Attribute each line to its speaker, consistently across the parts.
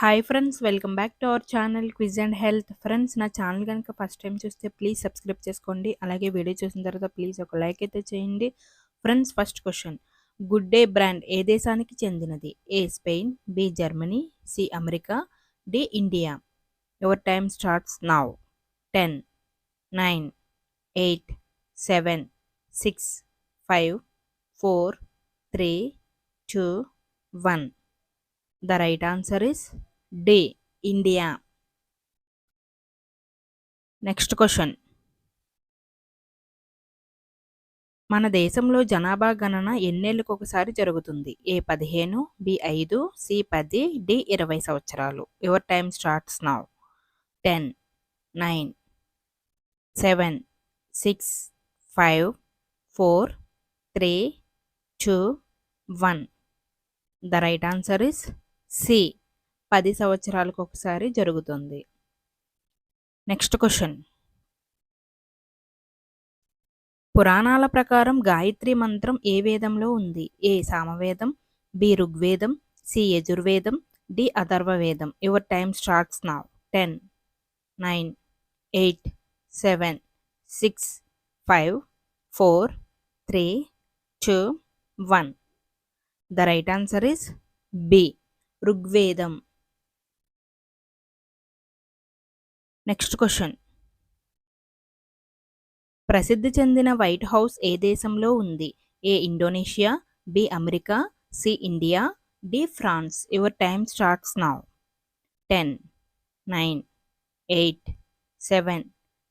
Speaker 1: Hi friends, welcome back to our channel quiz and health. Friends, నా channel కనుక first time చూస్తే please subscribe చేసుకోండి. అలాగే video చూసిన తర్వాత ప్లీజ్ ఒక లైక్ అయితే చేయండి. Friends, first question, good day brand ఏ దేశానికి చెందినది? A Spain, B Germany, C America, D India. Your time starts now. 10, 9, 8, 7, 6, 5, 4, 3, 2, 1. The right answer is D, India. Next question, మన దేశంలో జనాభా గణన ఎన్నేళ్ళకు ఒకసారి జరుగుతుంది? ఏ 15, బి 5, సి 10, డి 20 సంవత్సరాలు. Your time starts now. 10, 9, 7, 6, 5, 4, 3, 2, 1. The right answer is C, 10 సంవత్సరాలకు ఒకసారి జరుగుతుంది. నెక్స్ట్ క్వశ్చన్, పురాణాల ప్రకారం గాయత్రి మంత్రం ఏ వేదంలో ఉంది? ఏ సామవేదం, బి ఋగ్వేదం, సి యజుర్వేదం, డి అథర్వవేదం. Your time starts now. 10, 9, 8, 7, 6, 5, 4, 3, 2, 1. The right answer is B, ఋగ్వేదం. నెక్స్ట్ క్వశ్చన్, ప్రసిద్ధి చెందిన వైట్ హౌస్ ఏ దేశంలో ఉంది? A Indonesia, B America, C India, D France. Your time starts now. 10, 9, 8, 7,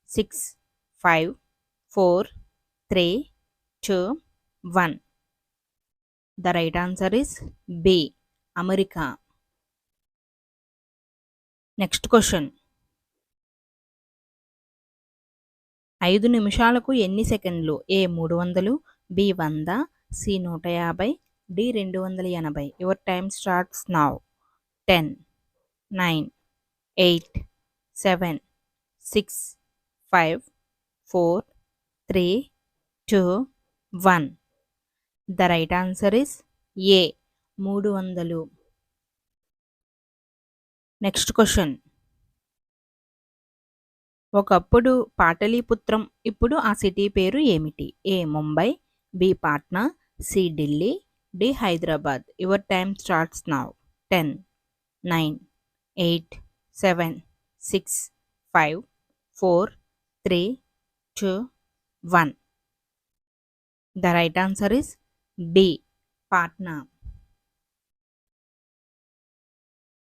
Speaker 1: 6, 5, 4, 3, 2, 1. The right answer is B, America. Next question, 5 నిమిషాలకు ఎన్ని సెకండ్లు? A 300, B 100, C 150, D 280. Your time starts now. 10, 9, 8, 7, 6, 5, 4, 3, 2, 1. The right answer is A, 300. Next question, ఒకప్పుడు పాటలీపుత్రం, ఇప్పుడు ఆ city పేరు ఏమిటి? A Mumbai, B Patna, C Delhi, D Hyderabad. Your time starts now. 10, 9, 8, 7, 6, 5, 4, 3, 2, 1. The right answer is B, Patna.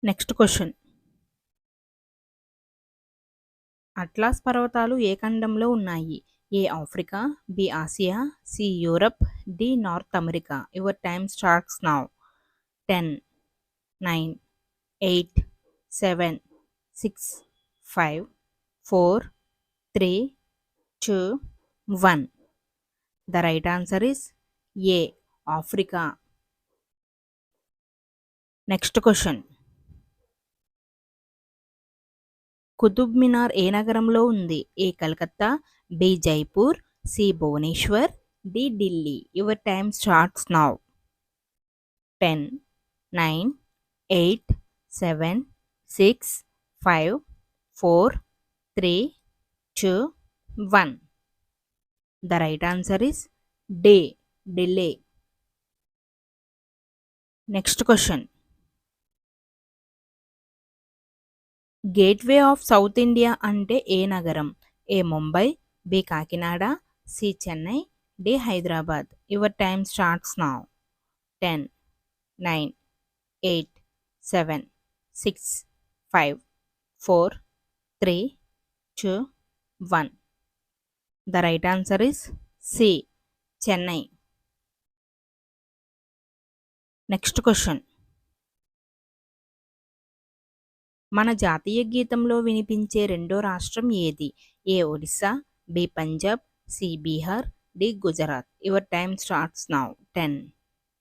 Speaker 1: Next question, Atlas పర్వతాలు ఏ ఖండంలో ఉన్నాయి? A Africa, B Asia, C Europe, D North America. Your time starts now. 10, 9, 8, 7, 6, 5, 4, 3, 2, 1. The right answer is A, Africa. Next question, Qutub Minar ఏ నగరంలో ఉంది? A Calcutta, B Jaipur, C Bhubaneswar, D Delhi. Your time starts now. 10, 9, 8, 7, 6, 5, 4, 3, 2, 1. The right answer is D, Delhi. Next question, gateway of South India అంటే ఏ నగరం? A Mumbai, B Kakinada, C Chennai, D Hyderabad. Your time starts now. 10, 9, 8, 7, 6, 5, 4, 3, 2, 1. The right answer is C, Chennai. Next question, మన జాతీయ గీతంలో వినిపించే రెండో రాష్ట్రం ఏది? A Odisha, B Punjab, C Bihar, D Gujarat. Your time starts now. 10,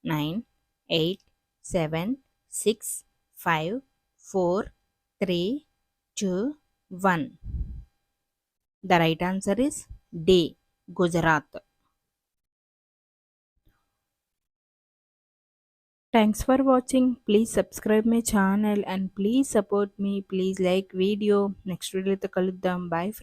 Speaker 1: 9, 8, 7, 6, 5, 4, 3, 2, 1. The right answer is D, Gujarat. Thanks for watching. Please subscribe my channel and please support me. Please like video. నెక్స్ట్ వీడియోతో కలుద్దాం. Bye friends.